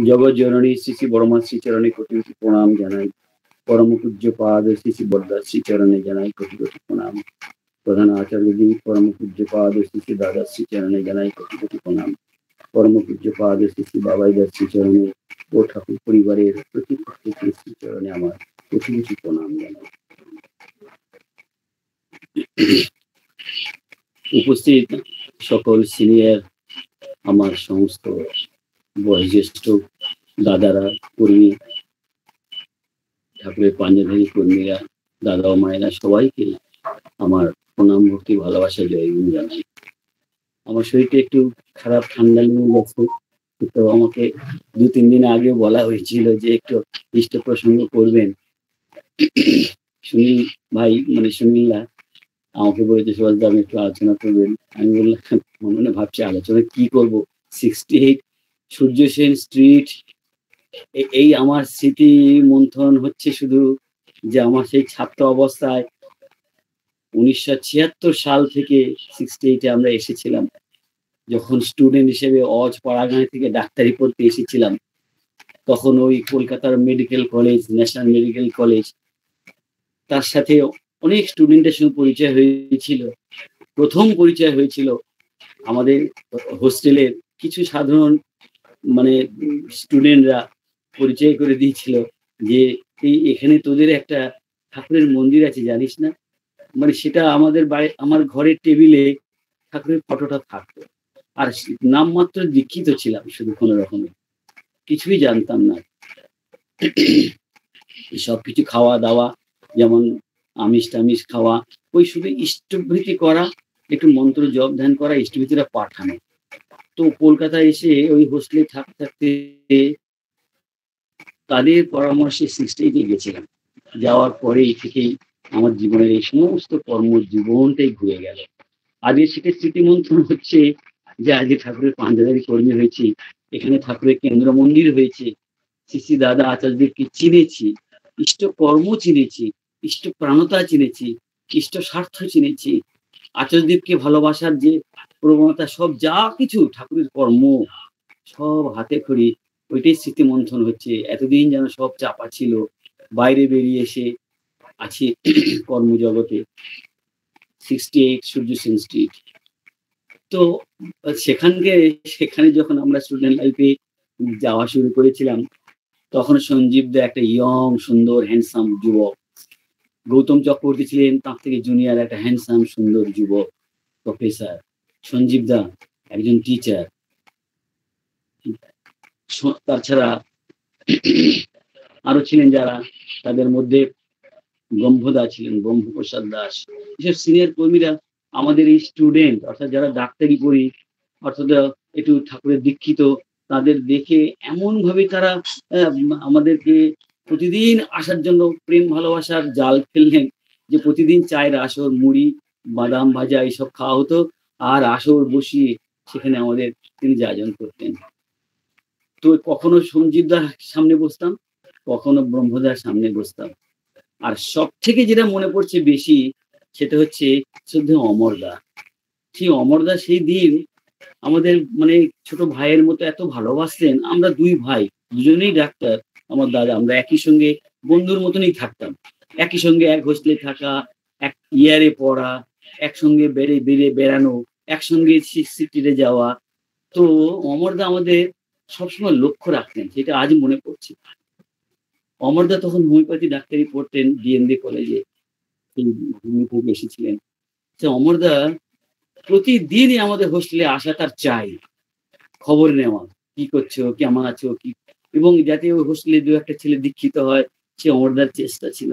জগৎ জননী শ্রী শ্রী বড়মা শ্রীচরণে কোটি কোটি প্রণাম জানাই। পরম পূজ্য পাদ শ্রী শ্রী বরদাস শ্রীচরণে জানাই কোটি কোটি প্রণাম। প্রধান আচার্যজি পরম পূজ্য পাদ শ্রী শ্রী দাদা শ্রীচরণে জানাই কোটি কোটি প্রণাম। পরম পূজ্য পাদ শ্রী শ্রী বাবাইদার শ্রীচরণে ও ঠাকুর পরিবারের প্রতি প্রত্যেকের শ্রীচরণে আমার কোটি কোটি প্রণাম জানাই। উপস্থিত সকল সিনিয়র, আমার সমস্ত বয়োজ্যেষ্ঠ দাদারা, কর্মী, ঠাকুরের পাঞ্জাধারী কর্মীরা, দাদা ও মায়েরা, সবাইকে আমার প্রণাম ভক্তি ভালোবাসা জয়গুণ জানাই। আমার শরীরটা একটু খারাপ, ঠান্ডা লেগে গেছে, তো আমাকে 2-3 দিন আগে বলা হয়েছিল যে একটু ইষ্ট প্রসঙ্গ করবেন। সুনীল ভাই, মানে সুনীলরা আমাকে বলেছে সুভাষদা আপনি একটু আলোচনা করবেন। আমি বললাম মনে মনে ভাবছি আলোচনা কি করব, 68 সূর্য সেন স্ট্রিট, এই আমার স্মৃতি মন্থন হচ্ছে শুধু যে আমার সেই ছাত্র অবস্থায় 1976 সাল থেকে 68-এ আমরা এসেছিলাম, যখন স্টুডেন্ট হিসেবে অজ পাড়াগাঁ থেকে ডাক্তারি পড়তে এসেছিলাম। তখন ওই কলকাতার medical college, national medical college, তার সাথে অনেক স্টুডেন্টের সঙ্গে পরিচয় হয়েছিল। প্রথম পরিচয় হয়েছিল আমাদের হোস্টেলের কিছু সাধারণ মানে স্টুডেন্টরা পরিচয় করে দিয়েছিল যে এই এখানে তোদের একটা ঠাকুরের মন্দির আছে জানিস না। মানে সেটা আমাদের আমার ঘরের টেবিলে ঠাকুরের ফটোটা থাকতো, আর নামমাত্র দীক্ষিত ছিলাম শুধু, কোনো রকমে কিছুই জানতাম না। সবকিছু খাওয়া দাওয়া, যেমন আমিষ টামিষ খাওয়া, ওই শুধু ইষ্টভৃতি করা, একটু মন্ত্র জপ ধ্যান করা, ইষ্টভৃতিরা পাঠানো। তো কলকাতায় এসে ওই হোস্টেলে থাকতে থাকতে তাদের পরামর্শে 68-এ গেছিলাম। যাওয়ার পরেই থেকেই আমার জীবনের এই সমস্ত কর্মজীবনটাই ঘুরে গেল। আজকে সেটা স্মৃতিমন্থন হচ্ছে যে আজকে ঠাকুরের পাঞ্জাধারী কর্মী হয়েছি, এখানে ঠাকুরের কেন্দ্র মন্দির হয়েছে, শ্রী শ্রী দাদা আচার্যদেরকে চিনেছি, ইষ্ট কর্ম চিনেছি, ইষ্ট প্রাণতা চিনেছি, ইষ্ট স্বার্থ চিনেছি, আচার্যদেবকে ভালোবাসার যে প্রবণতা, সব যা কিছু ঠাকুরের কর্ম সব হাতে খড়ি, ওইটাই স্মৃতিমন্থন হচ্ছে। এতদিন যেন সব চাপা ছিল, বাইরে বেরিয়ে এসে আছি কর্মজগতে। 68 সূর্য সেন স্ট্রিট। তো সেখানে যখন আমরা স্টুডেন্ট লাইফে যাওয়া শুরু করেছিলাম, তখন সঞ্জীব দা একটা ইয়ং সুন্দর হ্যান্ডসাম যুবক, গৌতম চক্রবর্তী ছিলেন তার থেকে জুনিয়র একটা হ্যান্ডসাম সুন্দর যুবক প্রফেসর। সঞ্জীব দা একজন টিচার। তাছাড়া আরো ছিলেন যারা, তাদের মধ্যে ব্রহ্মদা ছিলেন, ব্রহ্মপ্রসাদ দাস। এসব সিনিয়র কর্মীরা আমাদের এই স্টুডেন্ট, অর্থাৎ যারা ডাক্তারি করি, অর্থাৎ একটু ঠাকুরের দীক্ষিত, তাদের দেখে এমন ভাবে তারা আমাদেরকে প্রতিদিন আসার জন্য প্রেম ভালোবাসার জাল ফেললেন যে প্রতিদিন চায়ের আসর, মুড়ি, বাদাম ভাজা এইসব খাওয়া হতো, আর আসর বসিয়ে সেখানে আমাদের তিনি আয়োজন করতেন। তো কখনো সঞ্জীবদার সামনে বসতাম, কখনো ব্রহ্মদার সামনে বসতাম। আর সব থেকে যেটা মনে পড়ছে বেশি, সেটা হচ্ছে শ্রদ্ধেয় অমরদা। সেই অমরদা সেই দিন আমাদের মানে ছোট ভাইয়ের মতো এত ভালোবাসতেন। আমরা 2 ভাই, দুজনেই ডাক্তার, আমার দাদা, আমরা একই সঙ্গে বন্ধুর মতনই থাকতাম। একই সঙ্গে এক হোস্টেলে থাকা, এক ইয়ারে পড়া, একসঙ্গে বেড়ানো, একসঙ্গে সিটিতে যাওয়া। তো অমরদা আমাদের সবসময় লক্ষ্য রাখতেন, সেটা আজ মনে পড়ছে। অমরদা তখন হোমিওপ্যাথি ডাক্তারি পড়তেন ডিএনডি কলেজে, থেকে এসেছিলেন। সে অমরদা প্রতিদিনই আমাদের হোস্টেলে আসা, তার চাই, খবর নেওয়া, কি করছো, কেমন আছো, কি, এবং যাতে ওই হোস্টেলে 2-1 ছেলে দীক্ষিত হয়, সে অমরদার চেষ্টা ছিল।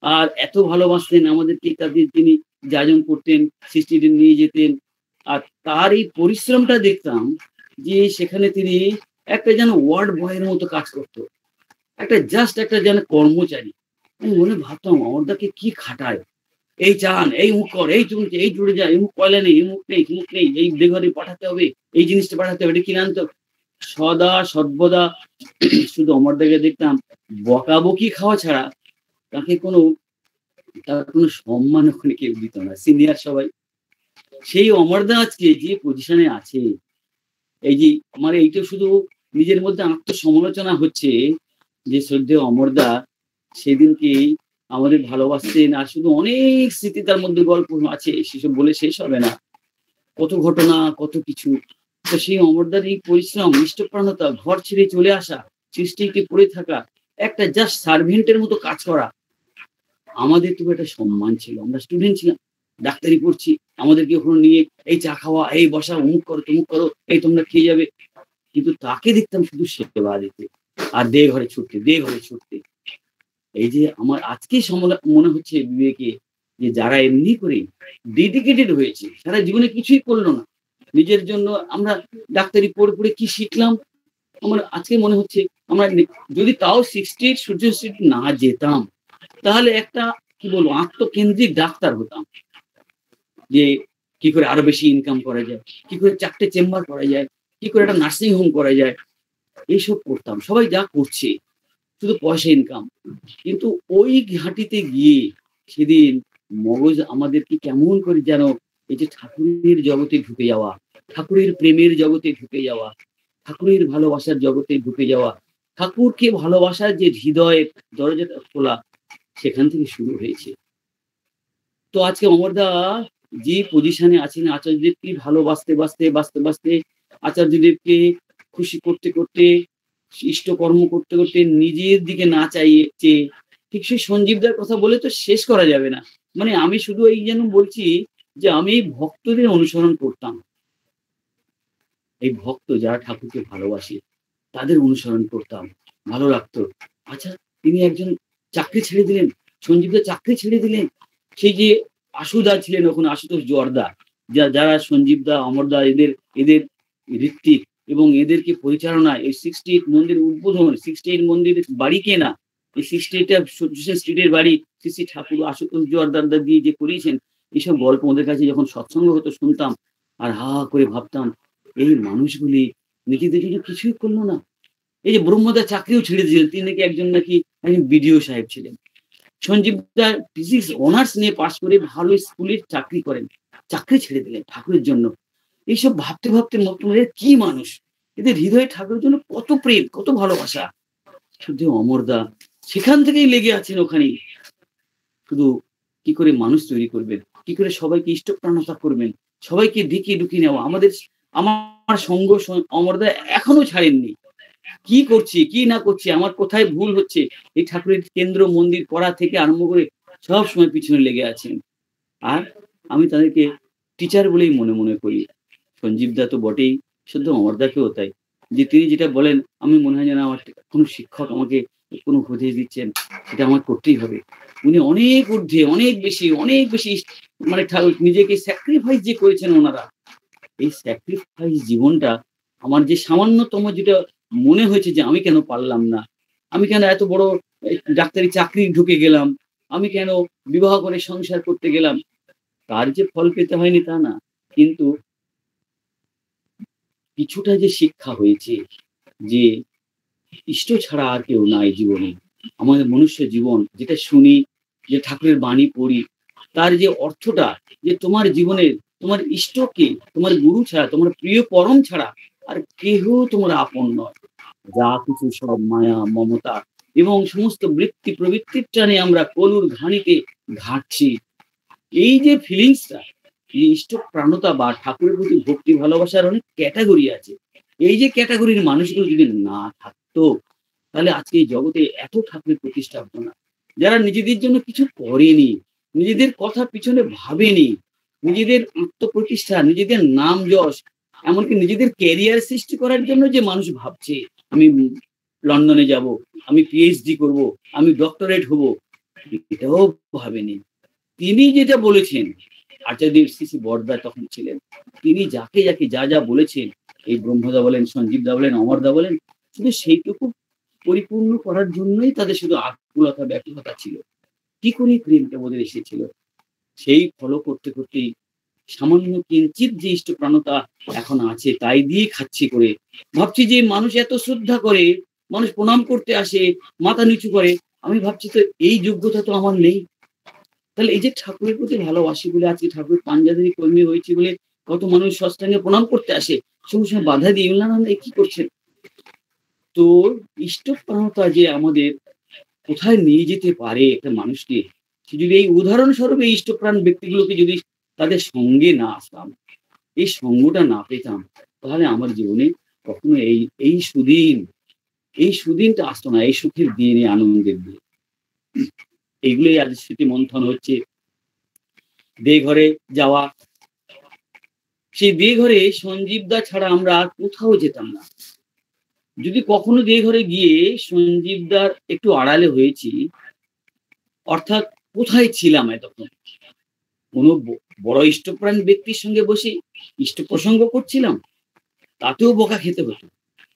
আর এত ভালোবাসতেন আমাদেরকে, তাদের তিনি যাজন করতেন, সৃষ্টিতে নিয়ে যেতেন। আর তার এই পরিশ্রমটা দেখতাম যে সেখানে তিনি একটা যেন ওয়ার্ড বয়ের মতো কাজ করতো, একটা জাস্ট একটা যেন কর্মচারী। আমি মনে ভাবতাম অমরদাকে কি খাটায়, এই চান, এই মুখ কর, এই চুল, এই জুড়ে যা, এই মুখ কয়লা নেই, এই মুখ নেই, মুখ নেই, এই বেঘরে পাঠাতে হবে, এই জিনিসটা পাঠাতে হবে, এটা কিনে আনতে হবে। সদা সর্বদা শুধু অমরদাকে দেখতাম বকাবকি খাওয়া ছাড়া তাকে তার কোনো সম্মান ওখানে কেউ দিত না, সিনিয়র সবাই। সেই অমরদা আজকে যে পজিশনে আছে, এই যে আমার এইটা শুধু নিজের মধ্যে আত্মসমালোচনা হচ্ছে যে শ্রদ্ধেয় অমরদা সেদিনকেই আমাদের ভালোবাসতেন, আর শুধু অনেক স্মৃতি তার মধ্যে গল্প আছে, সেসব বলে শেষ হবে না। কত ঘটনা, কত কিছু। তো সেই অমরদার এই পরিশ্রম, নিষ্ঠপ্রাণতা, ঘর ছেড়ে চলে আসা, সৃষ্টিকে পড়ে থাকা, একটা জাস্ট সার্ভেন্টের মতো কাজ করা, আমাদের তো একটা সম্মান ছিল। আমরা স্টুডেন্ট ছিলাম, ডাক্তারি পড়ছি, আমাদেরকে ওখানে নিয়ে এই চা খাওয়া, এই বসা, অমুক করো, তমুক করো, এই তোমরা খেয়ে যাবে। কিন্তু তাকে দেখতাম শুধু সেবা দিতে আর দে ঘরে ছুটতে, দে ঘরে ছুটতে। এই যে আমার আজকেই মনে হচ্ছে বিবেকে, যে যারা এমনি করে ডেডিকেটেড হয়েছে, সারা জীবনে কিছুই করলো না নিজের জন্য। আমরা ডাক্তারি পড়ে পড়ে কি শিখলাম? আমার আজকে মনে হচ্ছে আমরা যদি তাও 68 সূর্য স্ট্রিট না যেতাম, তাহলে একটা কি বলবো আত্মকেন্দ্রিক ডাক্তার হতাম। যে কি করে আরো বেশি ইনকাম করা যায়, কি করে 4টে চেম্বার করা যায়, কি করে একটা নার্সিং হোম করা যায়, এইসব করতাম। সবাই যা করছে শুধু পয়সা ইনকাম। কিন্তু ওই ঘাঁটিতে গিয়ে সেদিন মগজ আমাদেরকে কেমন করে যেন এই যে ঠাকুরের জগতে ঢুকে যাওয়া, ঠাকুরের প্রেমের জগতে ঢুকে যাওয়া, ঠাকুরের ভালোবাসার জগতে ঢুকে যাওয়া, ঠাকুরকে ভালোবাসার যে হৃদয়ের দরজাটা খোলা, সেখান থেকে শুরু হয়েছে। তো আজকে অমরদা যে পজিশনে আছেন, আচার্যদেবকে ভালোবাসতে বাসতে বাঁচতে বাঁচতে, আচার্যদেবকে খুশি করতে করতে, ইষ্টকর্ম করতে করতে, নিজের দিকে না চাইয়ে চেয়ে, ঠিক সেই সঞ্জীবদার কথা বলে তো শেষ করা যাবে না। মানে আমি শুধু এই যেন বলছি যে আমি ভক্তদের অনুসরণ করতাম। এই ভক্ত যারা ঠাকুরকে ভালোবাসে তাদের অনুসরণ করতাম, ভালো লাগতো। আচ্ছা, তিনি একজন চাকরি ছেড়ে দিলেন, সঞ্জীবদা চাকরি ছেড়ে দিলেন। সেই যে আশুদা ছিলেন ওখানে, আশুতোষ জোয়ারদা, যারা সঞ্জীবদা, অমরদা, এদের এদের ঋত্বিক এবং এদেরকে পরিচালনায় এই 68 মন্দির উদ্বোধন, 68 মন্দির বাড়ি কেনা, এই 68টা স্ট্রিটের বাড়ি শ্রী শ্রী ঠাকুর আশুতোষ জোয়ারদারদা দিয়ে যে করিয়েছেন, এইসব গল্প ওদের কাছে যখন সৎসঙ্গ হতো শুনতাম, আর হা হা করে ভাবতাম এই মানুষগুলি নিজেদের জন্য কিছুই করলো না। এই যে ব্রহ্মদা চাকরিও ছেড়ে দিয়েছিলেন, তিনি নাকি একজন বিডিও সাহেব ছিলেন। সঞ্জীব দা ফিজিক্স অনার্স নিয়ে পাশ করে ভালো স্কুলের চাকরি করেন, চাকরি ছেড়ে দিলেন ঠাকুরের জন্য। এইসব ভাবতে ভাবতে মনে কি মানুষ, এদের হৃদয়ে ঠাকুরের জন্য কত প্রেম, কত ভালোবাসা। শুধু অমরদা সেখান থেকেই লেগে আছেন ওখানেই, শুধু কি করে মানুষ তৈরি করবেন, কি করে সবাইকে ইষ্টপ্রাণতা করবেন, সবাইকে ঢুকিয়ে ঢুকিয়ে নেওয়া। আমার সঙ্গ অমরদা এখনো ছাড়েননি। কি করছি কি না করছি, আমার কোথায় ভুল হচ্ছে, এই ঠাকুরের কেন্দ্র মন্দির করা থেকে আরম্ভ করে সব সময় পিছনে লেগে আছেন। আর আমি তাদেরকে টিচার বলেই মনে মনে করি। সঞ্জীবদা তো বটেই, শুধু অমরদাকেও তাই। যে তিনি যেটা বলেন, আমি মনে হয় যেন আমার কোনো শিক্ষক আমাকে কোনো উপদেশ দিচ্ছেন, এটা আমার করতেই হবে। উনি অনেক ঊর্ধ্বে, অনেক বেশি মানে নিজেকে স্যাক্রিফাইস যে করেছেন ওনারা, এই স্যাক্রিফাইস জীবনটা আমার যে সামান্যতম যেটা মনে হয়েছে যে আমি কেন পারলাম না, আমি কেন এত বড় ডাক্তারি চাকরি ঢুকে গেলাম, আমি কেন বিবাহ করে সংসার করতে গেলাম, তার যে ফল পেতে হয়নি তা না, কিন্তু কিছুটা যে শিক্ষা হয়েছে যে ইষ্ট ছাড়া আর কেউ নাই জীবনে। আমাদের মনুষ্য জীবন যেটা শুনি, যে ঠাকুরের বাণী পড়ি, তার যে অর্থটা, যে তোমার জীবনের তোমার ইষ্টকে, তোমার গুরু ছাড়া, তোমার প্রিয় পরম ছাড়া আর কেহ তোমার আপন নয়। যা কিছু সব মায়া, মমতা এবং সমস্ত বৃত্তি প্রবৃত্তির টানে আমরা কলুর ঘানিতে ঘাটছি। এই যে ফিলিংসটা, এই ইষ্ট প্রাণতা বা ঠাকুরের প্রতি ভক্তি ভালোবাসার অনেক ক্যাটাগরি আছে। এই যে ক্যাটাগরির মানুষগুলো যদি না থাকতো, তাহলে আজকে এই জগতে এত ঠাকুরের প্রতিষ্ঠা হতো না। যারা নিজেদের জন্য কিছু করেনি, নিজেদের কথা পিছনে ভাবেনি, নিজেদের আত্মপ্রতিষ্ঠা, নিজেদের নাম যশ, এমনকি নিজেদের ক্যারিয়ার সৃষ্টি করার জন্য যে মানুষ ভাবছে আমি লন্ডনে যাব, আমি পিএইচডি করব, আমি ডক্টরেট হব, এটাও ভাবেনি। তিনি যেটা বলেছেন, আচার্য শ্রী বরদা তখন ছিলেন, তিনি যাকে যাকে যা যা বলেছেন, এই ব্রহ্মদা বলেন, সঞ্জীবদা বলেন, অমরদা বলেন, শুধু সেইটুকু পরিপূর্ণ করার জন্যই তাদের শুধু আকুলতা ব্যাকুলতা ছিল। কি করে প্রেমটা ওদের এসেছিল, সেই ফলো করতে করতেই সামান্য কিঞ্চিত যে ইষ্টপ্রাণতা এখন আছে তাই দিয়ে খাচ্ছি করে। ভাবছি যে মানুষ এত শ্রদ্ধা করে, মানুষ প্রণাম করতে আসে, মাথা নিচু করে, আমি ভাবছি তো এই যোগ্যতা তো আমার নেই। তাহলে এই যে ঠাকুরের প্রতি ভালোবাসি বলে আজকে ঠাকুরের পাঞ্জাবি কর্মী হয়েছে বলে কত মানুষ ষষ্ঠাঙ্গে প্রণাম করতে আসে, সঙ্গে সঙ্গে বাধা দিয়ে না না কি করছেন, তো ইষ্টপ্রাণতা যে আমাদের কোথায় নিয়ে যেতে পারে একটা মানুষকে, সে যদি এই উদাহরণস্বরূপ এই ইষ্টপ্রাণ ব্যক্তিগুলোকে যদি তাদের সঙ্গে না আসতাম, এই সঙ্গটা না পেতাম, তাহলে আমার জীবনে কখনো এই সুদিন, এই সুদিনটা আসতো না, এই সুখের দিন, এই আনন্দের দিন। এইগুলোই আজ স্মৃতি মন্থন হচ্ছে। দেঘরে যাওয়া, সেই দেঘরে সঞ্জীবদা ছাড়া আমরা আর কোথাও যেতাম না। যদি কখনো দেঘরে গিয়ে সঞ্জীবদার একটু আড়ালে হয়েছি, অর্থাৎ কোথায় ছিলাম এতক্ষণ, কোনো বড় ইষ্টপ্রাণ ব্যক্তির সঙ্গে বসে ইষ্ট প্রসঙ্গ করছিলাম, তাতেও বকা খেতে হতো।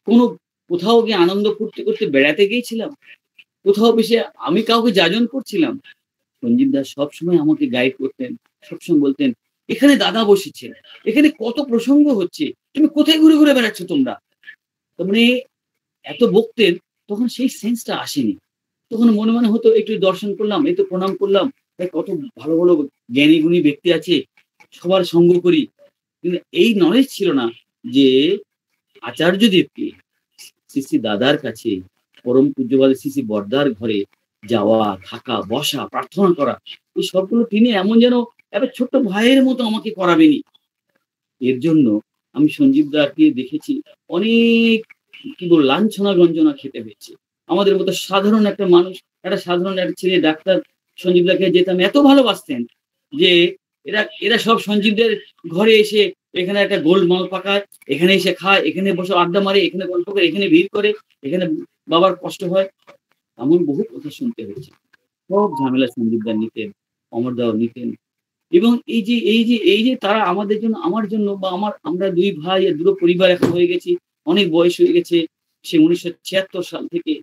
কোনো কোথাও গিয়ে আনন্দ ফুর্তি করতে বেড়াতে গিয়েছিলাম, কোথাও বসে আমি কাউকে যাজন করছিলাম, সঞ্জীব দাস সবসময় আমাকে গাইড করতেন, সবসময় বলতেন, এখানে দাদা বসেছে, এখানে কত প্রসঙ্গ হচ্ছে, তুমি কোথায় ঘুরে ঘুরে বেড়াচ্ছ তোমরা। তার মানে এত বকতেন, তখন সেই সেন্সটা আসেনি। তখন মনে মনে হতো একটু দর্শন করলাম, একটু প্রণাম করলাম, কত ভালো ভালো জ্ঞানী গুণী ব্যক্তি আছে, সবার সঙ্গ করি। কিন্তু এই নলেজ ছিল না যে আচার্যদেবকে, শ্রী শ্রী দাদার কাছে, পরম পূজ্যবাদ শ্রী শ্রী বর্দার ঘরে যাওয়া, থাকা, বসা, প্রার্থনা করা, এই সবগুলো তিনি এমন যেন একটা ছোট্ট ভাইয়ের মতো আমাকে করাবেনি। এর জন্য আমি সঞ্জীব দাকে দেখেছি অনেক কি বলবো লাঞ্ছনা গঞ্জনা খেতে হয়েছে। আমাদের মতো সাধারণ একটা মানুষ, একটা সাধারণ একটা ছেলে ডাক্তার সঞ্জীব দাকে যেতাম, এত ভালোবাসতেন যে এরা এরা সব সঞ্জীবদের ঘরে এসে এখানে একটা গোল্ড মাল পাকায়, এখানে এসে খায়, এখানে বসে আড্ডা মারে, এখানে গল্প করে, এখানে ভিড় করে, এখানে বাবার কষ্ট হয়, এমন বহু কথা শুনতে হয়েছে। সব ঝামেলা সঞ্জীব দা নিতেন, অমর দাও নিতেন। এবং এই যে তারা আমাদের জন্য, আমার জন্য বা আমরা দুই ভাই আর দুটো পরিবার এখন হয়ে গেছি, অনেক বয়স হয়ে গেছে। সে 1976 সাল থেকে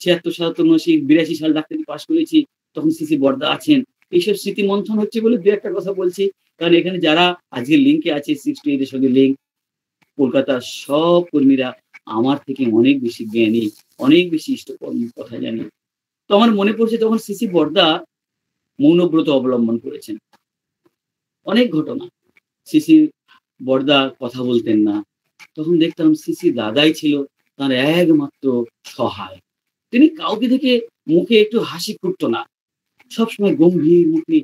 76, 77, 79, 82 সাল ডাক্তারি পাস করেছি, তখন সিসি বর্দা আছেন। এইসব স্মৃতি মন্থন হচ্ছে বলে দু একটা কথা বলছি। কারণ এখানে যারা আজকে লিঙ্কে আছে 68 এর সঙ্গে লিঙ্ক, কলকাতার সব কর্মীরা আমার থেকে অনেক বেশি জ্ঞানী, অনেক বেশি ইষ্টকর্মীর কথা জানি। তো আমার মনে পড়ছে তখন সিসি বর্দা মৌনব্রত অবলম্বন করেছেন। অনেক ঘটনা। সিসি বর্দা কথা বলতেন না। তখন দেখতাম সিসি দাদাই ছিল তার একমাত্র সহায়। তিনি কাউকে দেখে মুখে একটু হাসি ফুটতো না। সবসময় গম্ভীর মুখে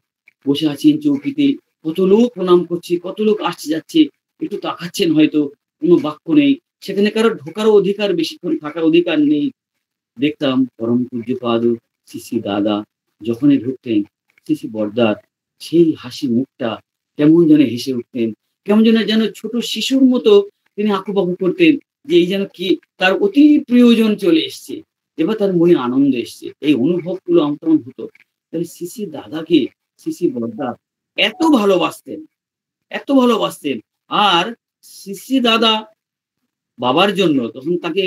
বসে আছেন চৌকিতে। কত লোক প্রণাম করছে, কত লোক আসছে যাচ্ছে, একটু তাকাচ্ছেন হয়তো, কোনো বাক্য নেই। সেখানে কারো ঢোকারও অধিকার, বেশিক্ষণ থাকার অধিকার নেই। দেখতাম পরম পূজ্যপাদ শ্রী দাদা যখনই ঢুকতেন, শ্রী বর্দার সেই হাসি মুখটা কেমন যেন হেসে উঠতেন, কেমন যেন ছোট শিশুর মতো তিনি আঁকুপাকু করতেন, যে এই যেন কি তার অতি প্রিয়জন চলে এসছে, এবার তার মনে আনন্দ এসছে। এই অনুভবগুলো আমার তখন হতো। তাহলে শ্রী দাদাকে শ্রী বর্দা এত ভালোবাসতেন, এত ভালোবাসতেন। আর শ্রী দাদা বাবার জন্য, তখন তাকে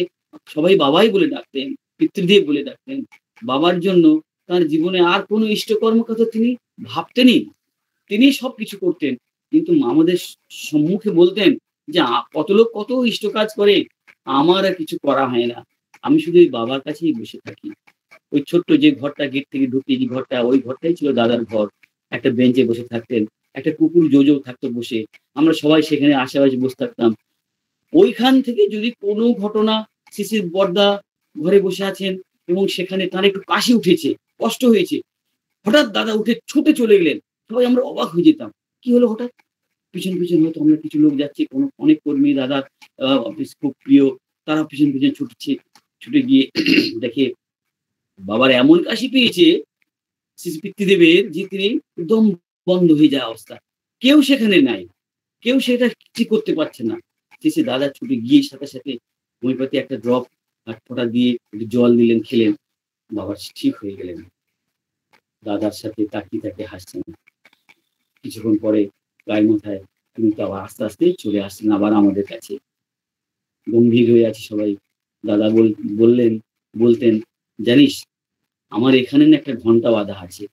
সবাই বাবাই বলে ডাকতেন, পিতৃদেব বলে ডাকতেন। বাবার জন্য তার জীবনে আর কোনো ইষ্টকর্ম কথা তিনি ভাবতেনই। তিনি সবকিছু করতেন। কিন্তু আমাদের সম্মুখে বলতেন যে, কত লোক কত ইষ্ট কাজ করে, আমার আর কিছু করা হয় না। আমি শুধু ওই বাবার কাছেই বসে থাকি। ওই ছোট্ট যে ঘরটা, গেট থেকে ঢুকে যে ঘরটা, ওই ঘরটাই ছিল দাদার ঘর। একটা বেঞ্চে বসে থাকতেন। একটা কুকুর জোজো থাকতো বসে। আমরা সবাই সেখানে আশেপাশে বসে থাকতাম। ওইখান থেকে যদি কোনো ঘটনা, শিশির বর্দা ঘরে বসে আছেন এবং সেখানে তার একটু কাশি উঠেছে, কষ্ট হয়েছে, হঠাৎ দাদা উঠে ছুটে চলে গেলেন। সবাই আমরা অবাক হয়ে যেতাম। কি হলো হঠাৎ? পিছন পিছন হয়তো আমরা কিছু লোক যাচ্ছি, কোনো অনেক কর্মী দাদার অফিস খুব প্রিয়, তারা পিছন পিছন ছুটছে। ছুটে গিয়ে দেখে বাবার এমন কাশি পেয়েছে শিশু পিতৃদেবের, যে তিনি একদম বন্ধ হয়ে যাওয়া অবস্থা। কেউ সেখানে নাই, কেউ সেটা ঠিক করতে পারছে না। শেষে দাদা ছুটে গিয়ে সাথে সাথে হোমিওপ্যাথি একটা ড্রপ হাত ফোঁটা দিয়ে একটু জল দিলেন, খেলেন, বাবা ঠিক হয়ে গেলেন। দাদার সাথে তাকিয়ে তাকিয়ে হাসছেন। কিছুক্ষণ পরে গায়ে মাথায় কিন্তু আবার আস্তে আস্তে চলে আসছেন আবার আমাদের কাছে। গম্ভীর হয়ে আছে সবাই। দাদা বলতেন, জানিস আমার এখানে না একটা ঘন্টা বাঁধা আছে।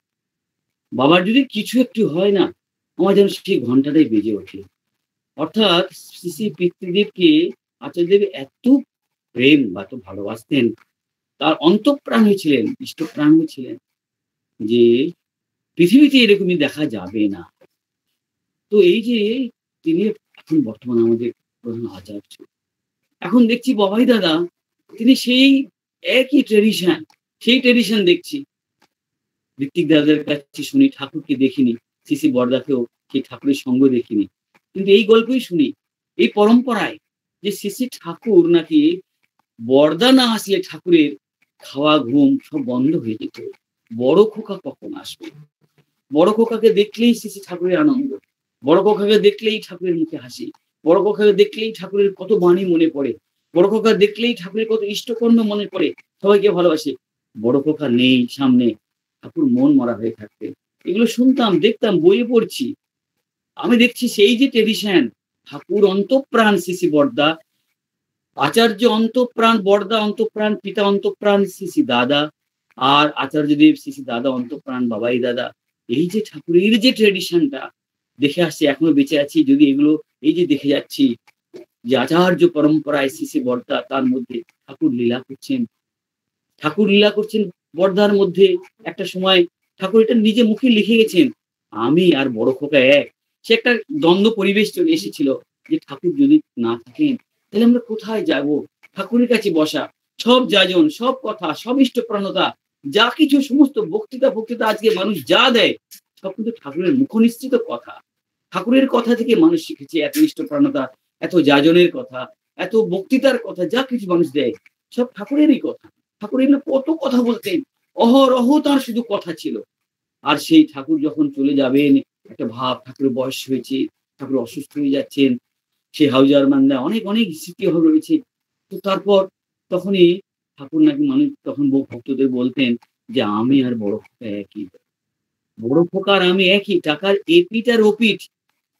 বাবার যদি কিছু একটু হয় না, আমার যেন সেই ঘন্টাটাই বেজে ওঠে। অর্থাৎ শ্রী শ্রী পিতৃদেবকে আচার্যদেব এত প্রেম বা এত ভালোবাসতেন, তার অন্তঃপ্রাণ হয়েছিলেন, ইষ্টপ্রাণ হয়েছিলেন, যে পৃথিবীতে এরকমই দেখা যাবে না। তো এই যে তিনি এখন বর্তমানে আমাদের প্রধান আচার্য। এখন দেখছি বাবাই দাদা তিনি সেই একই ট্রেডিশন, সেই ট্রেডিশন দেখছি। ঋত্বিক দাদের কাছে শুনি, ঠাকুরকে দেখিনি, সিসি বরদাকেও সেই ঠাকুরের সঙ্গ দেখিনি। কিন্তু এই গল্পই শুনি, এই পরম্পরায় যে সিসি ঠাকুর নাকি বরদা না আসলে ঠাকুরের খাওয়া ঘুম সব বন্ধ হয়ে যেত। বড় খোকা কখন আসবে? বড় খোকাকে দেখলেই সিসি ঠাকুরের আনন্দ। বড় খোকাকে দেখলেই ঠাকুরের মুখে হাসি। বড় খোকাকে দেখলেই ঠাকুরের কত বাণী মনে পড়ে। বড় খোকা দেখলেই ঠাকুরের কত ইষ্টকর্ম মনে পড়ে। সবাইকে ভালোবাসে। বড় খোকা নেই সামনে, ঠাকুর মন মরা হয়ে থাকতেন। এগুলো শুনতাম, দেখতাম, বইয়ে পড়ছি। আমি দেখছি সেই যে ট্রেডিশন, ঠাকুর অন্তঃপ্রাণ সিসি বরদা, আচার্য অন্তঃপ্রাণ বরদা, অন্তঃপ্রাণ পিতা, অন্তঃপ্রাণ সিসি দাদা, আর আচার্যদেব সিসি দাদা অন্তঃপ্রাণ বাবাই দাদা। এই যে ঠাকুরের যে ট্রেডিশনটা দেখে আসছি, এখনো বেঁচে আছি, যদি এগুলো এই যে দেখে যাচ্ছি যে আচার্য পরম্পরায় সিসি বরদা, তার মধ্যে ঠাকুর লীলা করছেন। ঠাকুর লীলা করছেন বরদার মধ্যে। একটা সময় ঠাকুর এটা নিজে মুখে লিখে গেছেন, আমি আর বড় খোকা এক। সে একটা দ্বন্দ্ব পরিবেশ চলে এসেছিল যে ঠাকুর যদি না থাকেন তাহলে আমরা কোথায় যাব? ঠাকুরের কাছে বসা, সব যাজন, সব কথা, সব ইষ্টপ্রাণতা, যা কিছু সমস্ত বক্তৃতা ফক্তৃতা আজকে মানুষ যা দেয়, সব কিন্তু ঠাকুরের মুখনিসৃত কথা। ঠাকুরের কথা থেকে মানুষ শিখেছে এত ইষ্টপ্রাণতা, এত যাজনের কথা, এত বক্তৃতার কথা, যা কিছু মানুষ দেয় সব ঠাকুরেরই কথা। ঠাকুর এগুলো কত কথা বলতেন, অহরহ তার শুধু কথা ছিল। আর সেই ঠাকুর যখন চলে যাবেন, একটা ভাব, ঠাকুরের বয়স হয়েছে, ঠাকুর অসুস্থ হয়ে যাচ্ছেন, সেই হাউজার মান্দা অনেক অনেক স্মৃতি রয়েছে। তো তারপর তখনই ঠাকুর নাকি মানুষ তখন ভক্তদের বলতেন যে আমি আর বড় খোকা একই, বড় খোকা আর আমি একই, টাকার এপিঠ আর ওপিঠ।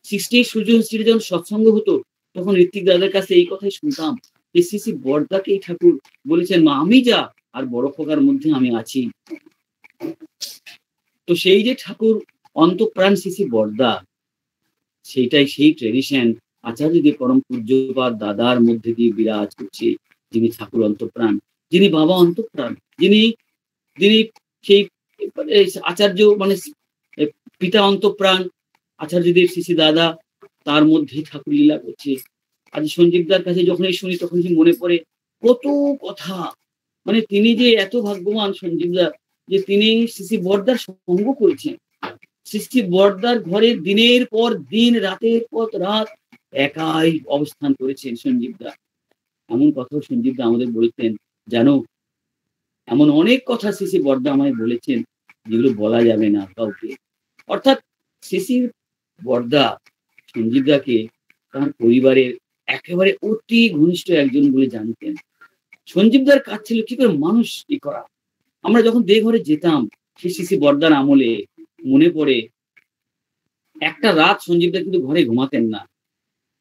60 সৃজনশীল যখন সৎসঙ্গ হতো, তখন ঋত্বিক দাদার কাছে এই কথাই শুনতাম যে সিসি বরদাকেই ঠাকুর বলেছেন, মা আমি যা আর বড় খোকার মধ্যে আমি আছি। তো সেই যে ঠাকুর অন্তঃপ্রাণ সিসি বরদা, সেইটাই সেই ট্রেডিশন আচার্যদেব পরম পূজ্যপাদ দাদার মধ্যে দিয়ে বিরাজ করছে। যিনি ঠাকুর অন্তঃপ্রাণ, যিনি বাবা অন্তঃপ্রাণ, যিনি যিনি সেই আচার্য মানে পিতা অন্তঃপ্রাণ, আচার্যদেব সিসি দাদা, তার মধ্যে ঠাকুর লীলা করছে। আজ সঞ্জীবদার কাছে যখনই শুনি তখনই মনে পড়ে কত কথা। মানে তিনি যে এত ভাগ্যবান সঞ্জীবদা, যে তিনি সিসি বরদার সঙ্গ করেছেন। সিসি বরদার ঘরে দিনের পর দিন, রাতের পর রাত একাই অবস্থান করেছেন সঞ্জীবদা। এমন কথা সঞ্জীবদা আমাদের বলতেন, জানো, এমন অনেক কথা সিসি বরদা আমায় বলেছেন যেগুলো বলা যাবে না কাউকে। অর্থাৎ সিসি বরদা সঞ্জীবদাকে তার পরিবারের একেবারে অতি ঘনিষ্ঠ একজন বলে জানতেন। সঞ্জীবদার কাজ ছিল কি করে মানুষ ই করা। আমরা যখন দেঘরে যেতাম সেই সিসি বরদার আমলে, মনে পড়ে একটা রাত সঞ্জীবদা কিন্তু ঘরে ঘুমাতেন না।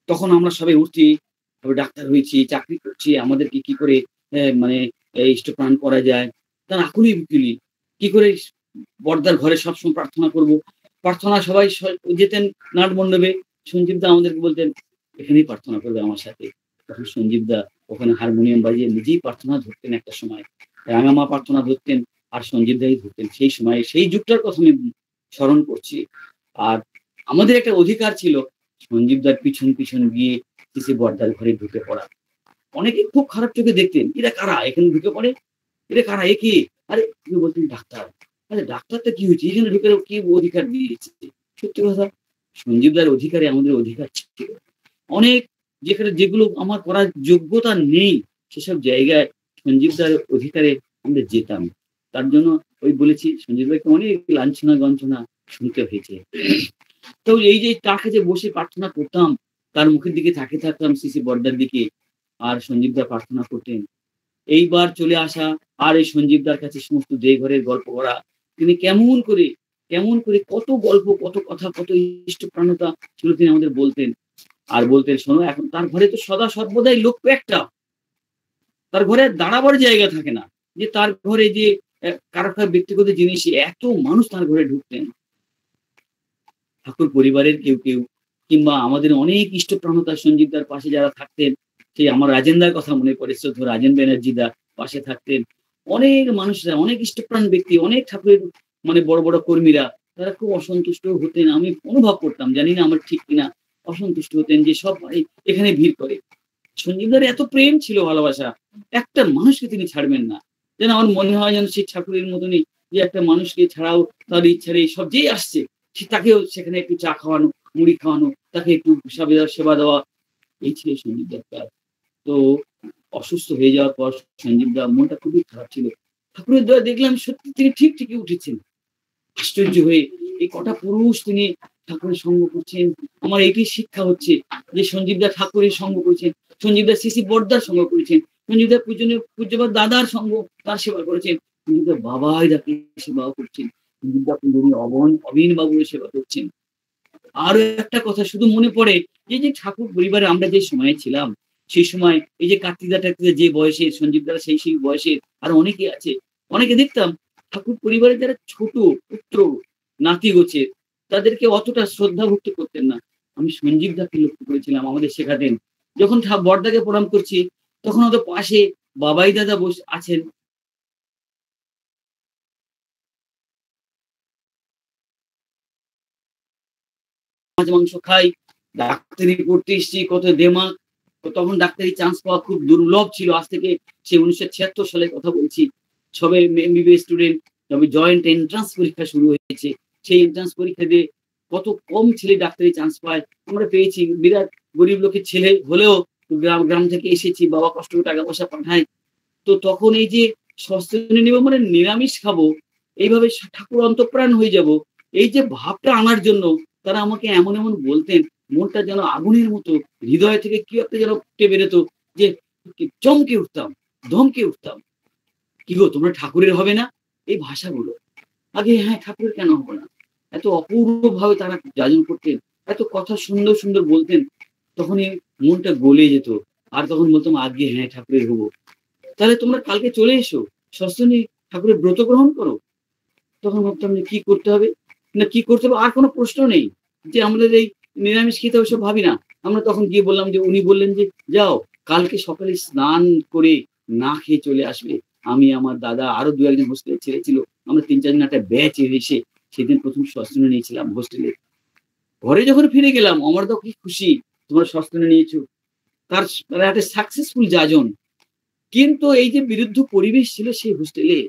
তখন আমরা সবাই উঠছি, ডাক্তার হয়েছি, চাকরি করছি, আমাদেরকে কি করে মানে ইষ্টপ্রাণ করা যায়, তার আকুলি বিকুলি। কি করে বরদার ঘরে সবসময় প্রার্থনা করব। প্রার্থনা সবাই যেতেন নাট মণ্ডপে, সঞ্জীবদা আমাদেরকে বলতেন এখানেই প্রার্থনা করবে আমার সাথে। তখন সঞ্জীবদা ওখানে হারমোনিয়াম বাজিয়ে নিজেই প্রার্থনা ধরতেন। একটা সময় রাঙামা প্রার্থনা ধরতেন আর সঞ্জীবদাই ধরতেন। সেই সময় সেই যুগটার কথা আমি স্মরণ করছি। আর আমাদের একটা অধিকার ছিল সঞ্জীবদার পিছন পিছন গিয়ে সিসি বরদার ঘরে ঢুকে পড়া। অনেকে খুব খারাপ চোখে দেখতেন, এরা কারা এখানে ঢুকে পড়ে, এরা কারা, এ কি? আরে কেউ বলতেন ডাক্তার। আরে ডাক্তারটা কি হয়েছে, এখানে ঢুকে কি অধিকার দিয়েছে? সত্যি কথা, সঞ্জীবদার অধিকারে আমাদের অধিকার ছিল অনেক। যেখানে যেগুলো আমার করার যোগ্যতা নেই, সেসব জায়গায় সঞ্জীবদার অধিকারে আমরা যেতাম। তার জন্য ওই বলেছি সঞ্জীবদাকে অনেক লাঞ্ছনা গঞ্ছনা শুনতে হয়েছে। তো এই যে তার কাছে বসে প্রার্থনা করতাম, তার মুখের দিকে তাকিয়ে থাকতাম সিসি বরদার দিকে, আর সঞ্জীবদা প্রার্থনা করতেন। এইবার চলে আসা আর এই সঞ্জীবদার কাছে সমস্ত দেঘরের গল্প করা। তিনি কেমন করে কত গল্প, কত কথা, কত ইষ্টপ্রাণতা ছিল তিনি আমাদের বলতেন। আর বলতেন, শোনো, এখন তার ঘরে তো সদা সর্বদাই লোক একটা, তার ঘরে দাঁড়াবার জায়গা থাকে না। যে তার ঘরে যে কারো ব্যক্তিগত জিনিস, এত মানুষ তার ঘরে ঢুকতেন। ঠাকুর পরিবারের কেউ কেউ কিংবা আমাদের অনেক ইষ্টপ্রাণতা সঞ্জীবদার পাশে যারা থাকতেন, সেই আমার রাজেন্দার কথা মনে পড়ে, শ্রদ্ধেয় রাজেন ব্যানার্জিদা পাশে থাকতেন। অনেক মানুষরা, অনেক ইষ্টপ্রাণ ব্যক্তি, অনেক ঠাকুরের মানে বড় বড় কর্মীরা, তারা খুব অসন্তুষ্ট হতেন। আমি অনুভব করতাম, জানি না আমার ঠিক কিনা, অসন্তুষ্ট হতেন যে সব এখানে ভিড় করে, সঞ্জীবদার এত প্রেম ছিল, ভালোবাসা, একটা মানুষকে তিনি ছাড়বেন না। যেন আমার মনে হয় যেন সেই ঠাকুরের মতনই, যে একটা মানুষকে ছাড়াও তার ইচ্ছারে সব যেই আসছে তাকেও সেখানে একটু চা খাওয়ানো, মুড়ি খাওয়ানো, তাকে একটু সেবা দেওয়া, এই ছিল সঞ্জীবদার কাজ। তো অসুস্থ হয়ে যাওয়ার পর সঞ্জীবদা মনটা খুবই খারাপ ছিল। ঠাকুরের দয়া দেখলাম সত্যি তিনি ঠিকই উঠেছেন। আশ্চর্য হয়ে এই কটা পুরুষ তিনি ঠাকুরের সঙ্গ করছেন। আমার এটি শিক্ষা হচ্ছে যে সঞ্জীবদা ঠাকুরের সঙ্গ করেছেন, সঞ্জীবদা শ্রী বড়দার সঙ্গ করেছেন, সঞ্জীবদা পূজ্যপাদ দাদার সঙ্গ তার সেবা করেছেন, সঞ্জীবদা বাবাই তাকে সেবাও করছেন, সঞ্জীবদা অবিন বাবুর সেবা করছেন। আরো একটা কথা শুধু মনে পড়ে, যে ঠাকুর পরিবারে আমরা যে সময়ে ছিলাম, সেই সময় এই যে কার্তিকদা যে বয়সে, সঞ্জীবদারা সেই বয়সে, আর অনেকে আছে, অনেকে দেখতাম ঠাকুর পরিবারের যারা ছোট পুত্র নাতি গোছের, তাদেরকে অতটা শ্রদ্ধা ভক্তি করতেন না। আমি সঞ্জীবদাকে লক্ষ্য করেছিলাম, আমাদের শেখাতেন। যখন বড়দাকে প্রণাম করছি, তখন ওদের পাশে বাবাই দাদা বসে আছেন, মাছ মাংস খাই, ডাক্তারি পড়তে এসছি, কত দেমাক। তখন ডাক্তারি চান্স পাওয়া খুব দুর্লভ ছিল। আজ থেকে সে 1976 সালের কথা বলছি। সবে এমবিবিএস স্টুডেন্ট, তবে জয়েন্ট এন্ট্রান্স পরীক্ষা শুরু হয়েছে। সেই এন্ট্রান্স পরীক্ষা দিয়ে কত কম ছেলে ডাক্তারি চান্স পায়, আমরা পেয়েছি। বিরাট গরিব লোকের ছেলে হলেও গ্রাম থেকে এসেছি, বাবা কষ্ট করে টাকা পয়সা পাঠায়। তো তখন এই যে সস্তেনে নিব মানে নিরামিষ খাবো, এইভাবে ঠাকুর অন্তঃপ্রাণ হয়ে যাব, এই যে ভাবটা আনার জন্য তারা আমাকে এমন এমন বলতেন, মনটা যেন আগুনের মতো হৃদয় থেকে কি একটা যেন ফুটে বেরোতো, যে চমকে উঠতাম, ধমকে উঠতাম। কি গো, তোমরা ঠাকুরের হবে না? এই ভাষাগুলো আগে, হ্যাঁ ঠাকুরের কেন হবো না, এত অপূর্ব ভাবে তারা যাজন করতেন, এত কথা সুন্দর সুন্দর বলতেন। তখনই মনটা গলে যেত, আর তখন বলতাম আগে হ্যাঁ ঠাকুরের হবো। তাহলে তোমরা কালকে চলে এসো, ষষ্ঠী ঠাকুরের ব্রত গ্রহণ করো। তখন ভাবতাম যে কি করতে হবে, না কি করতে হবে, আর কোনো প্রশ্ন নেই যে আমাদের এই নিরামিষ খেতে ওইসব ভাবি না। আমরা তখন গিয়ে বললাম, যে উনি বললেন যে যাও কালকে সকালে স্নান করে না খেয়ে চলে আসবে। আমি, আমার দাদা, আরো দু একজন হোস্টেলের ছেলে ছিল, আমরা 3-4 জন একটা ব্যাচ এসে সেদিন প্রথম সস্তেনে নিয়েছিলাম হোস্টেলে। ঘরে যখন ফিরে গেলাম, আমার তো কি খুশি, তোমরা সস্তেনে নিয়েছো। তার একটা সাকসেসফুল যাজন। কিন্তু এই যে বিরুদ্ধ পরিবেশ ছিল সেই হোস্টেলে,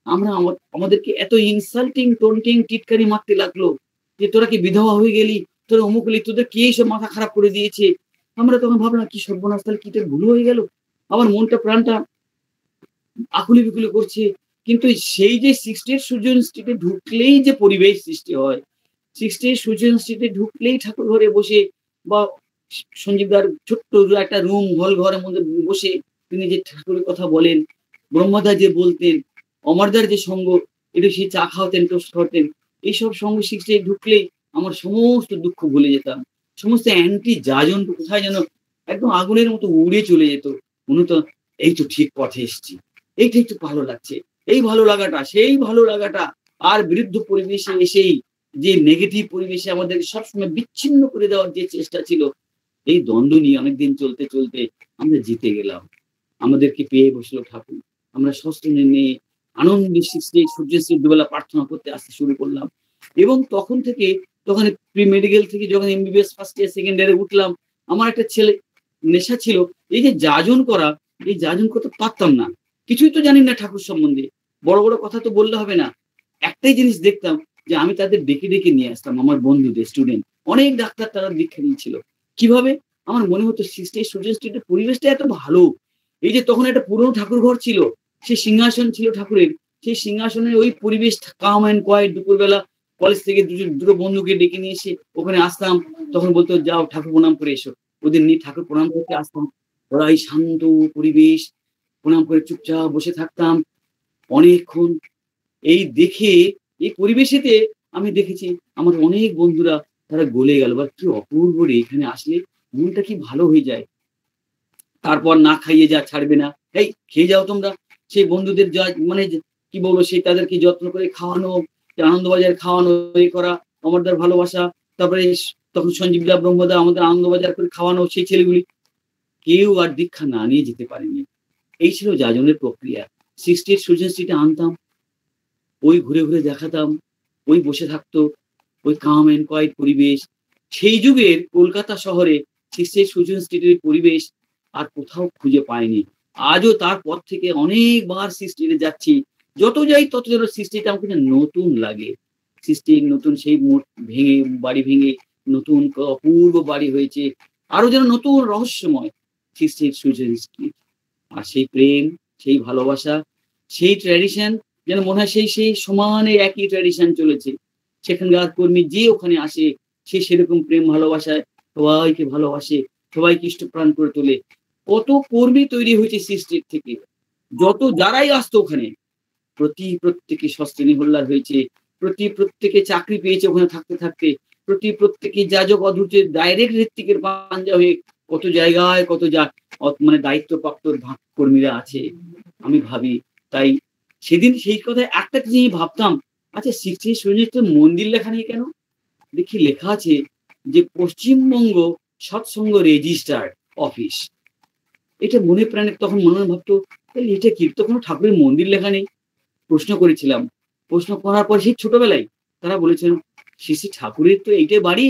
আমরা আমাদেরকে এত ইনসাল্টিং টোন্টিং টিটকারি মারতে লাগলো, যে তোরা কি বিধবা হয়ে গেলি, তোরা অমুক হলি, তোদের কে এইসব মাথা খারাপ করে দিয়েছে। আমরা তখন ভাবলাম কি সর্বনাশ, তাহলে কি ভুল হয়ে গেল, আমার মনটা প্রাণটা আকুলি বিকুলি করছে। কিন্তু সেই যে 68 সুজন স্ট্রিটে ঢুকলেই যে পরিবেশ সৃষ্টি হয়, 68 সুজন স্ট্রিটে ঢুকলেই ঠাকুর ঘরে বসে, বা সঞ্জীবদার ছোট্ট একটা রুম হল ঘরের মধ্যে বসে তিনি যে ঠাকুরের কথা বলেন, ব্রহ্মদা যে বলতেন, অমরদার যে সঙ্গ, একটু সেই চা খাওয়াতেন, টোস্ট খাওয়াতেন, এইসব সঙ্গ 68 ঢুকলেই আমার সমস্ত দুঃখ ভুলে যেতাম। সমস্ত অ্যান্টি যাজন কোথায় যেন একদম আগুনের মতো উড়ে চলে যেত। মনে হতো এই তো ঠিক পথে এসেছি, এইটা একটু ভালো লাগছে। এই ভালো লাগাটা, সেই ভালো লাগাটা, আর বিরুদ্ধ পরিবেশে এসেই যে নেগেটিভ পরিবেশে আমাদের সবসময় বিচ্ছিন্ন করে দেওয়ার যে চেষ্টা ছিল, এই দ্বন্দ্ব নিয়ে অনেকদিন চলতে চলতে আমরা জিতে গেলাম। আমাদেরকে পেয়ে বসলো ঠাকুর। আমরা ষষ্ঠ নিয়ে আনন্দের সূর্যশ্রী দুবেলা প্রার্থনা করতে আসতে শুরু করলাম। এবং তখন থেকে, তখন প্রি মেডিকেল থেকে যখন এমবিবিএস ফার্স্ট ইয়ার সেকেন্ড ইয়ারে উঠলাম, আমার একটা ছেলে নেশা ছিল এই যে যাজন করা। এই যাজন করতে পারতাম না, কিছুই তো জানি না ঠাকুর সম্বন্ধে, বড় বড় কথা তো বললে হবে না। একটাই জিনিস দেখতাম, যে আমি তাদের ডেকে ডেকে নিয়ে আসতাম, আমার বন্ধুদের স্টুডেন্ট অনেক ডাক্তার তারা দীক্ষা নিয়েছিল। কিভাবে? আমার মনে হতো স্টুডেন্ট স্ট্রিটের পরিবেশটা এত ভালো। এই যে তখন একটা পুরনো ঠাকুর ঘর ছিল, সেই সিংহাসন ছিল ঠাকুরের, সেই সিংহাসনের ওই পরিবেশ, কাম অ্যান্ড কোয়াইট। দুপুরবেলা কলেজ থেকে দুটো বন্ধুকে ডেকে নিয়ে এসে ওখানে আসতাম, তখন বলতো যাও ঠাকুর প্রণাম করে এসো। ওদের নিয়ে ঠাকুর প্রণাম করতে আসতাম, ওরা এই শান্ত পরিবেশ প্রণাম করে চুপচাপ বসে থাকতাম অনেকক্ষণ। এই দেখে, এই পরিবেশেতে আমি দেখেছি আমার অনেক বন্ধুরা তারা গলে গেল, বা কি অপূর্ব রে, এখানে আসলে মনটা কি ভালো হয়ে যায়। তারপর না খাইয়ে যা ছাড়বে না, এই খেয়ে যাও তোমরা। সেই বন্ধুদের যা মানে কি বলবো, সেই তাদেরকে যত্ন করে খাওয়ানো, আনন্দবাজার খাওয়ানো, এই করা, অমরদার ভালোবাসা। তারপরে তখন সঞ্জীবদা ব্রহ্মদা আমাদের আনন্দবাজার করে খাওয়ানো, সেই ছেলেগুলি কেউ আর দীক্ষা না নিয়ে যেতে পারেনি। এই ছিল যাজনের প্রক্রিয়া। 68 সুজন স্ট্রিটে আনতাম, ওই ঘুরে ঘুরে দেখাতাম, ওই বসে থাকতো, ওই কাম এন্ড কোয়াইট পরিবেশ। সেই যুগের কলকাতা শহরে 68 সুজন স্ট্রিটের পরিবেশ আর কোথাও খুঁজে পাইনি। আজও তারপর থেকে অনেকবার সিস্টেটে যাচ্ছি। যত যাই তত যেন সিস্টেটে আমাকে যেন নতুন লাগে। সিস্টেট নতুন সেই ভেঙে, বাড়ি ভেঙে নতুন অপূর্ব বাড়ি হয়েছে। আরো যেন নতুন রহস্যময় সিস্টেট সুইজারল্যান্ড স্ট্রিট। আর সেই প্রেম, সেই ভালোবাসা, সেই ট্র্যাডিশন যেন মনে হয় সেই সমানে একই ট্র্যাডিশন চলেছে। সেখানকার কর্মী যে ওখানে আসে, সে সেরকম প্রেম ভালোবাসায় সবাইকে ভালোবাসে, সবাইকে ইষ্টপ্রাণ করে তোলে। কত কর্মী তৈরি হয়েছে সিস্টেট থেকে। যারাই আসতো ওখানে, প্রত্যেকে সস্তেনী হোল্ডার হয়েছে। প্রত্যেকে চাকরি পেয়েছে ওখানে থাকতে, থাকতে। প্রত্যেকে যাজক অধূর্তের ডাইরেক্ট ঋত্বিকের পাঞ্জা হয়ে কত জায়গায় কত মানে দায়িত্বপ্রাপ্ত কর্মীরা আছে। আমি ভাবি, তাই সেদিন সেই কথায় একটা জিনিস ভাবতাম, আচ্ছা 60 সুনির্দিষ্ট মন্দির লেখা নেই কেন? দেখি লেখা আছে যে পশ্চিমবঙ্গ সৎসঙ্গ রেজিস্টার অফিস। এটা মনে প্রাণে তখন মনে ভাবতো, এটা কি? তো কোনো ঠাকুরের মন্দির লেখা নেই। প্রশ্ন করেছিলাম। প্রশ্ন করার পর সেই ছোটবেলায় তারা বলেছেন, শ্রী ঠাকুরের তো এইটাই বাড়ি।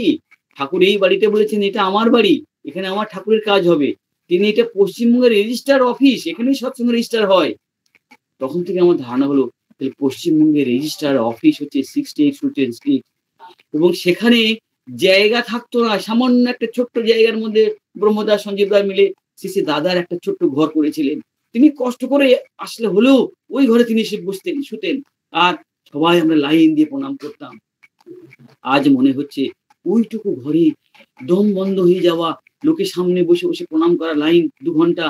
ঠাকুর এই বাড়িতে বলেছেন এটা আমার বাড়ি। এখানে আমার ঠাকুরের কাজ হবে। তিনি এটা পশ্চিমবঙ্গের রেজিস্টার অফিস, এখানেই সৎসঙ্গ রেজিস্টার হয়। তখন থেকে আমার ধারণা হলো তাহলে পশ্চিমবঙ্গের রেজিস্টার অফিস হচ্ছে 68 সুটেন স্ট্রিট। এবং সেখানে জায়গা থাকতো না। সামান্য একটা ছোট্ট জায়গার মধ্যে ব্রহ্মদাস সঞ্জীব রায় মিলে শ্রী দাদার একটা ছোট্ট ঘর করেছিলেন। তিনি কষ্ট করে আসলে হলেও ওই ঘরে তিনি এসে বসতেন, শুতেন। আর সবাই আমরা লাইন দিয়ে প্রণাম করতাম। আজ মনে হচ্ছে ওইটুকু ঘরে দম বন্ধ হয়ে যাওয়া, লোকের সামনে বসে বসে প্রণাম করা লাইন 2 ঘন্টা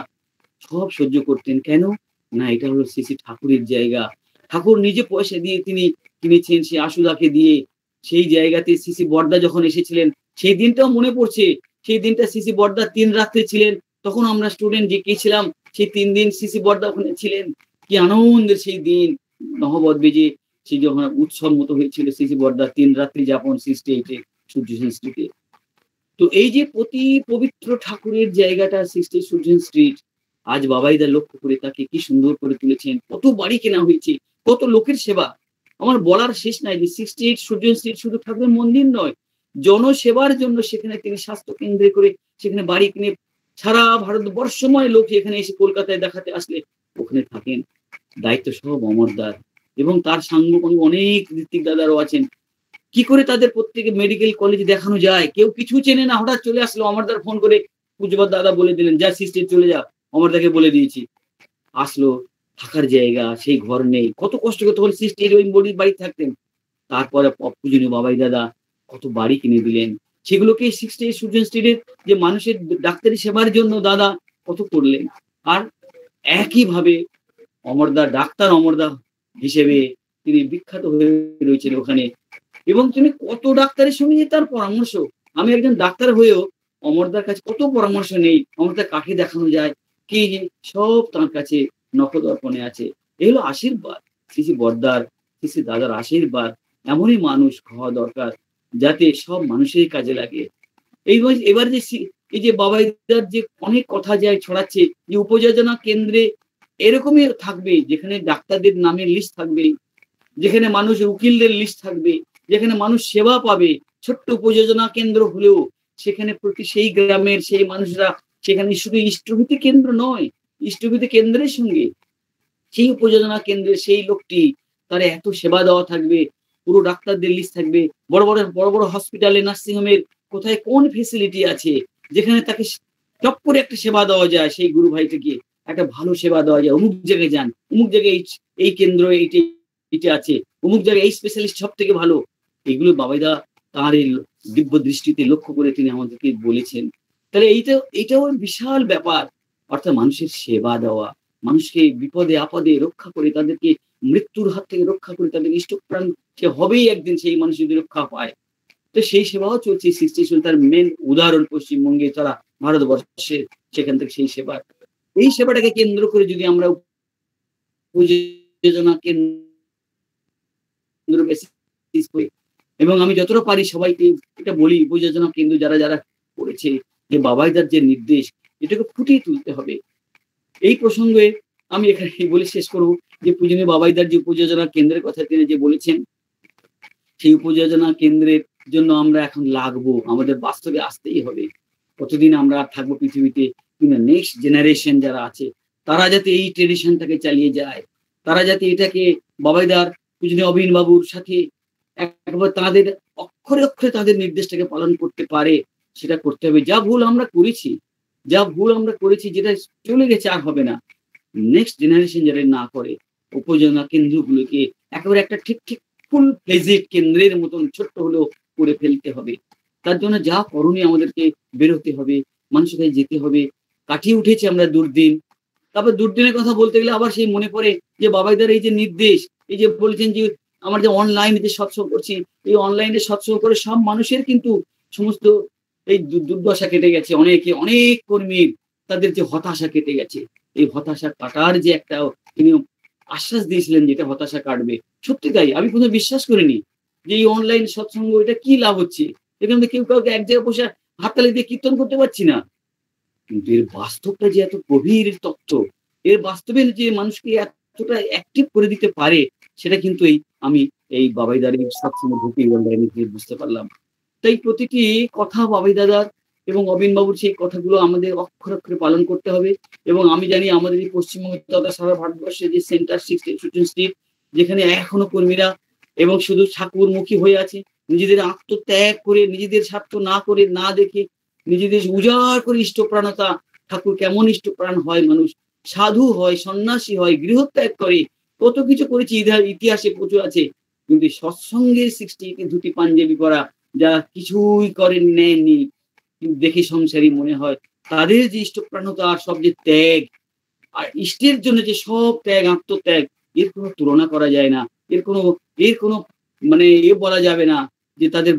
সব সহ্য করতেন। কেন? না, এটা হলো শ্রী ঠাকুরের জায়গা। ঠাকুর নিজে পয়সা দিয়ে তিনি কিনেছেন, সেই আশুদাকে দিয়ে। সেই জায়গাতে শ্রী বড়দা যখন এসেছিলেন, সেই দিনটাও মনে পড়ছে। সেই দিনটা শ্রী বড়দা 3 রাত্রে ছিলেন। তখন আমরা স্টুডেন্ট যে গেছিলাম, সেই 3 দিন শ্রী বড়দা ওখানে ছিলেন। কি আনন্দের সেই দিন। নহবত বেজে সেই যখন উৎসব মতো হয়েছিল শ্রী বড়দা 3 রাত্রি যাপন 68-এ সূর্যসেন স্ট্রিটে। তো এই যে পবিত্র ঠাকুরের জায়গাটা 68 সূর্যসেন স্ট্রিট, আজ বাবাইদা লক্ষ্য করে তাকে কি সুন্দর করে তুলেছেন। কত বাড়ি কেনা হয়েছে, কত লোকের সেবা। আমার বলার শেষ নাই যে 68 সূর্যসেন স্ট্রিট শুধু ঠাকুরের মন্দির নয়, জনসেবার জন্য সেখানে তিনি স্বাস্থ্য কেন্দ্রে করে সেখানে বাড়ি কিনে সারা ভারতবর্ষময় লোক এখানে এসে কলকাতায় দেখাতে আসলে ওখানে থাকেন। দায়িত্ব সব অমরদার এবং তার সাংগঠনিক অনেক ঋত্বিক দাদারও আছেন। কি করে তাদের প্রত্যেকে মেডিকেল কলেজে দেখানো যায়? কেউ কিছু চেনে না, হঠাৎ চলে আসলো। অমরদার ফোন করে পূজ্যপাদ দাদা বলে দিলেন, যা সিস্টেম চলে যা। অমরদাকে বলে দিয়েছি। আসলো, থাকার জায়গা, সেই ঘর নেই। কত কষ্ট করে তখন সিস্টের ওই বাড়ি থাকতেন। তারপরে পূজনীয় বাবাই দাদা কত বাড়ি কিনে দিলেন। সেগুলোকে 68 সুজেন স্ট্রিটের যে মানুষের ডাক্তারি সেবার জন্য দাদা কত করলেন। আর একইভাবে ডাক্তার অমরদা হিসেবে তিনি বিখ্যাত হয়ে রয়েছেন ওখানে। এবং তিনি কত ডাক্তারের সঙ্গে তার পরামর্শ। আমি একজন ডাক্তার হয়েও অমরদার কাছে কত পরামর্শ নেই। অমরদা কাকে দেখানো যায়, কি সব তার কাছে নখদর্পণে আছে। এই হলো আশীর্বাদ, শ্রী বড়দার, শ্রী দাদার আশীর্বাদ। এমনই মানুষ হওয়া দরকার যাতে সব মানুষের কাজে লাগে। এবার যে এই যে বাবাইদার যে অনেক কথা যায় ছড়াচ্ছে যে উপযোজনা কেন্দ্রে এরকমই থাকবে, যেখানে ডাক্তারদের নামের লিস্ট থাকবে, যেখানে মানুষ উকিলদের লিস্ট থাকবে, যেখানে মানুষ সেবা পাবে। ছোট্ট উপযোজনা কেন্দ্র হলেও সেখানে প্রতি সেই গ্রামের সেই মানুষরা সেখানে শুধু ইষ্টভূতি কেন্দ্র নয়, ইষ্টভূতি কেন্দ্রের সঙ্গে সেই উপযোজনা কেন্দ্রের সেই লোকটি তার এত সেবা দেওয়া থাকবে। পুরো ডাক্তারদের লিস্ট থাকবে। বড় হসপিটালে, নার্সিং হোমের কোথায় কোন ফেসিলিটি আছে যেখানে তাকে টপ করে একটা সেবা দেওয়া যায়, সেই গুরু ভাইটাকে একটা ভালো সেবা দেওয়া যায়। অমুক জায়গায় যান, অমুক জায়গায় এই কেন্দ্র এইটা আছে, অমুক জায়গায় এই স্পেশালিস্ট সব থেকে ভালো। এগুলো বাবাইদা তার এই দিব্য দৃষ্টিতে লক্ষ্য করে তিনি আমাদেরকে বলেছেন। তাহলে এইটাও বিশাল ব্যাপার। অর্থাৎ মানুষের সেবা দেওয়া, মানুষকে বিপদে আপদে রক্ষা করে, তাদেরকে মৃত্যুর হাত থেকে রক্ষা করে, তাদের ইষ্টপ্রাণ সে হবেই একদিন সেই মানুষ যদি রক্ষা পায়। তো সেই সেবাও চলছে। তার মেন উদাহরণ পশ্চিমবঙ্গে ছাড়া ভারতবর্ষে, সেখান থেকে সেই সেবা, এই সেবাটাকে কেন্দ্র করে যদি আমরা উপযোজনা কেন্দ্র এবং আমি যতটা পারি সবাইকে এটা বলি, উপযোজনা কেন্দ্র যারা যারা করেছে, যে বাবাইদার যে নির্দেশ, এটাকে ফুটিয়ে তুলতে হবে। এই প্রসঙ্গে আমি এখানে বলে শেষ করবো যে পূজনীয় বাবাইদার যে উপযোজনা কেন্দ্রের কথা তিনি যে বলেছেন, সেই উপযোজনা কেন্দ্রের জন্য আমরা এখন লাগবো, আমাদের বাস্তবে আসতেই হবে। কতদিন আমরা থাকবো পৃথিবীতে, নেক্সট জেনারেশন যারা আছে তারা যাতে এই ট্রেডিশনটাকে চালিয়ে যায়, তারা যাতে এটাকে বাবাইদার পূজনীয় অবিন বাবুর সাথে একবার তাদের অক্ষরে অক্ষরে তাদের নির্দেশটাকে পালন করতে পারে, সেটা করতে হবে। যা ভুল আমরা করেছি যেটা চলে গেছে আর হবে না, নেক্সট জেনারেশন যারা না করে উপজেলা কেন্দ্রগুলোকে একেবারে একটা ঠিক ফুল ফ্লেজেড কেন্দ্রের মতন ছোট্ট হলেও করে ফেলতে হবে। তার জন্য যা করণীয় আমাদেরকে বেরোতে হবে, মানুষের কাছে যেতে হবে। কাটিয়ে উঠেছি আমরা দুর্দিন, তারপর দুর্দিনের কথা বলতে গেলে আবার সেই মনে পড়ে যে বাবাইদার এই যে নির্দেশ, এই যে বলেছেন যে আমরা যে অনলাইনে যে সৎসঙ্গ করছি, এই অনলাইনে সৎসঙ্গ করে সব মানুষের কিন্তু সমস্ত এই দুর্দশা কেটে গেছে, অনেক কর্মীর তাদের যে হতাশা কেটে গেছে। এই হতাশা কাটার যে একটা তিনি আশ্বাস দিয়েছিলেন যেটা হতাশা কাটবে, সত্যি তাই। আমি কোথাও বিশ্বাস করিনি যে এই অনলাইন সৎসঙ্গ এটা কি লাভ হচ্ছে, এখানে কেউ কাউকে এক জায়গায় বসে হাততালি দিয়ে কীর্তন করতে পারছি না, কিন্তু এর বাস্তবটা যে এত গভীর তত্ত্ব, এর বাস্তবে যে মানুষকে এতটা অ্যাক্টিভ করে দিতে পারে, সেটা কিন্তু আমি এই বাবাইদারের সৎসঙ্গ ঢুকে বুঝতে পারলাম। তাই প্রতিটি কথা বাবাই দাদার এবং অবিন বাবুর সেই কথাগুলো আমাদের অক্ষরে অক্ষরে পালন করতে হবে। এবং আমি জানি আমাদের এই পশ্চিমবঙ্গ তথা সারা ভারতবর্ষে যে সেন্টার স্ট্রিট যেখানে এখনো কর্মীরা এবং শুধু ঠাকুরমুখী হয়ে আছে, নিজেদের আত্মত্যাগ করে, নিজেদের স্বার্থ না করে, না দেখে, নিজেদের উজাড় করে ইষ্টপ্রাণতা, ঠাকুর কেমন ইষ্টপ্রাণ হয়, মানুষ সাধু হয়, সন্ন্যাসী হয়, গৃহত্যাগ করে, কত কিছু করেছি, ইতিহাসে প্রচুর আছে। কিন্তু সৎসঙ্গের 60 ধুতি পাঞ্জাবি পরা যারা কিছুই করেন নেননি, দেখে সংসারী মনে হয়, তাদের যে ইষ্টপ্রাণতা আর সব যে ত্যাগ, আর ইষ্টের জন্য যে সব ত্যাগ, আত্মত্যাগ, এর কোনো তুলনা করা যায় না। এর কোনো মানে বলা যাবে না যে তাদের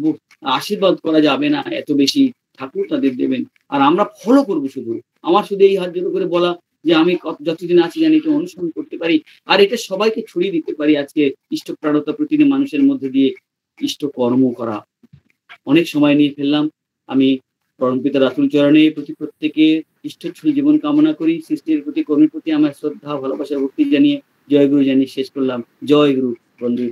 আশীর্বাদ করা যাবে না, এত বেশি ঠাকুর তাদের দেবেন। আর আমরা ফলো করবো শুধু। আমার শুধু এই হাত জোড়ো করে বলা যে আমি যতদিন আছি জানি এটা অনুসরণ করতে পারি, আর এটা সবাইকে ছড়িয়ে দিতে পারি। আজকে ইষ্টপ্রাণতা প্রতিদিন মানুষের মধ্যে দিয়ে ইষ্ট কর্ম করা। অনেক সময় নিয়ে ফেললাম। আমি পরমপিতা রাতুল চরণে প্রত্যেকে ইষ্টচ্ছল জীবন কামনা করি। সৃষ্টির প্রতি, কর্মীর প্রতি আমার শ্রদ্ধা, ভালোবাসা, ভক্তি জানিয়ে জয় গুরু জানিয়ে শেষ করলাম। জয় গুরু বন্ধু।